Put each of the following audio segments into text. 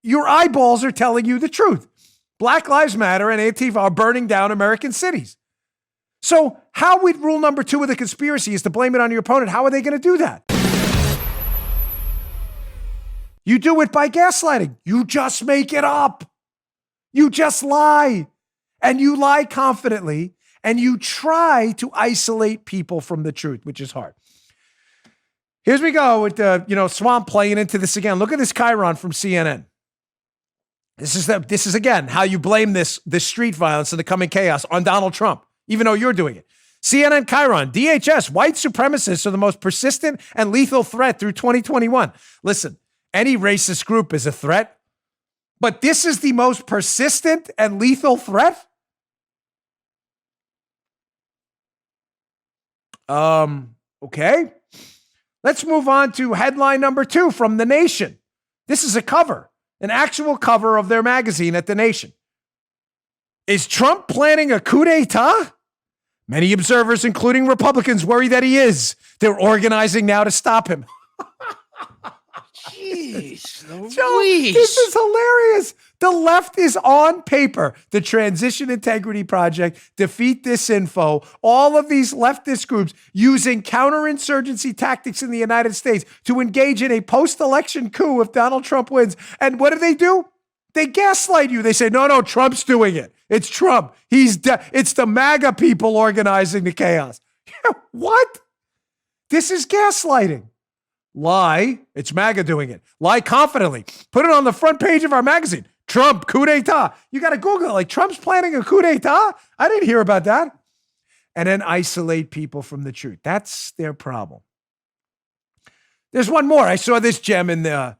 your eyeballs are telling you the truth. Black Lives Matter and Antifa are burning down American cities. So how would rule number 2 of the conspiracy is to blame it on your opponent? How are they going to do that? You do it by gaslighting. You just make it up. You just lie. And you lie confidently. And you try to isolate people from the truth, which is hard. Here's we go with Swamp playing into this again. Look at this Chiron from CNN. This is again how you blame this street violence and the coming chaos on Donald Trump, even though you're doing it. CNN Chiron, DHS, white supremacists are the most persistent and lethal threat through 2021. Listen, any racist group is a threat, but this is the most persistent and lethal threat? Okay. Let's move on to headline number 2 from The Nation. This is a cover, an actual cover of their magazine at The Nation. Is Trump planning a coup d'etat? Many observers, including Republicans, worry that he is. They're organizing now to stop him. Jeez, Joe, this is hilarious. The left is on paper. The Transition Integrity Project, Defeat Disinfo, all of these leftist groups using counterinsurgency tactics in the United States to engage in a post-election coup if Donald Trump wins. And what do? They gaslight you. They say, no, Trump's doing it. It's Trump. It's the MAGA people organizing the chaos. What? This is gaslighting. Lie. It's MAGA doing it. Lie confidently. Put it on the front page of our magazine. Trump, coup d'etat. You got to Google it. Like, Trump's planning a coup d'etat? I didn't hear about that. And then isolate people from the truth. That's their problem. There's one more. I saw this gem in the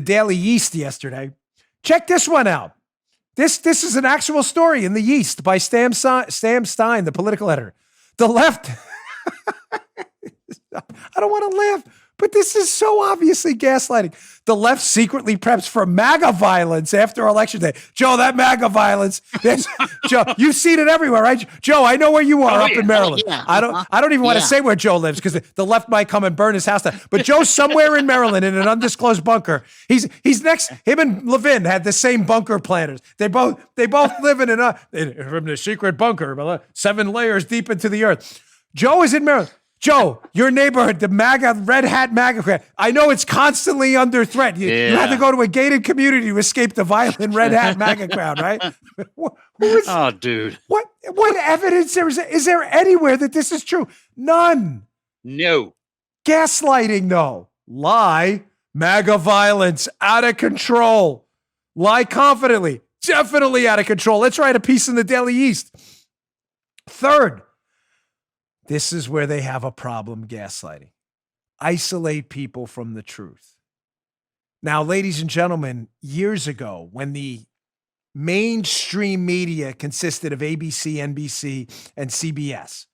Daily Yeast yesterday. Check this one out. This is an actual story in the Yeast by Sam Stein, the political editor. The left... I don't want to laugh, but this is so obviously gaslighting. The left secretly preps for MAGA violence after Election Day. Joe, that MAGA violence, Joe, you've seen it everywhere, right? Joe, I know where you are in Maryland. Yeah. I don't even want to say where Joe lives because the left might come and burn his house down. But Joe's somewhere in Maryland in an undisclosed bunker. He's next. Him and Levin had the same bunker planners. They both live in the secret bunker, 7 layers deep into the earth. Joe is in Maryland. Joe, your neighborhood, the MAGA, red hat MAGA, I know it's constantly under threat. You had to go to a gated community to escape the violent red hat MAGA crowd, right? Dude. What evidence is there anywhere that this is true? None. No. Gaslighting, though. Lie. MAGA violence. Out of control. Lie confidently. Definitely out of control. Let's write a piece in the Daily East. Third, this is where they have a problem gaslighting. Isolate people from the truth. Now, ladies and gentlemen, years ago, when the mainstream media consisted of ABC, NBC, and CBS,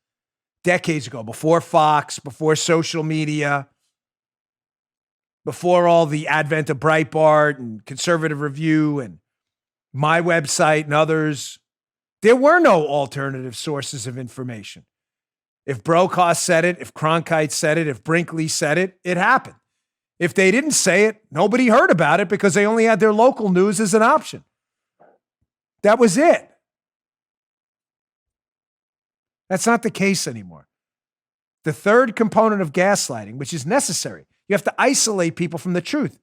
decades ago, before Fox, before social media, before all the advent of Breitbart and Conservative Review and my website and others, there were no alternative sources of information. If Brokaw said it, if Cronkite said it, if Brinkley said it, it happened. If they didn't say it, nobody heard about it because they only had their local news as an option. That was it. That's not the case anymore. The third component of gaslighting, which is necessary, you have to isolate people from the truth.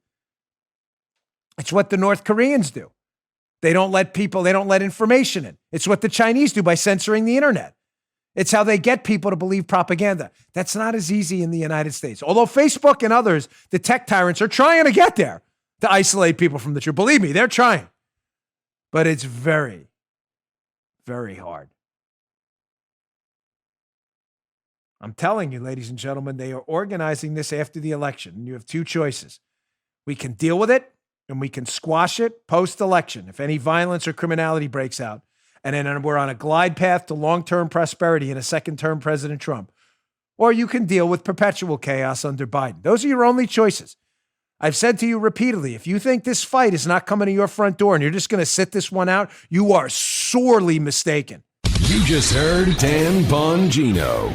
It's what the North Koreans do. They don't let information in. It's what the Chinese do by censoring the internet. It's how they get people to believe propaganda. That's not as easy in the United States. Although Facebook and others, the tech tyrants, are trying to get there to isolate people from the truth. Believe me, they're trying. But it's very, very hard. I'm telling you, ladies and gentlemen, they are organizing this after the election. And you have 2 choices. We can deal with it and we can squash it post-election if any violence or criminality breaks out. And then we're on a glide path to long-term prosperity in a second-term President Trump. Or you can deal with perpetual chaos under Biden. Those are your only choices. I've said to you repeatedly, if you think this fight is not coming to your front door and you're just going to sit this one out, you are sorely mistaken. You just heard Dan Bongino.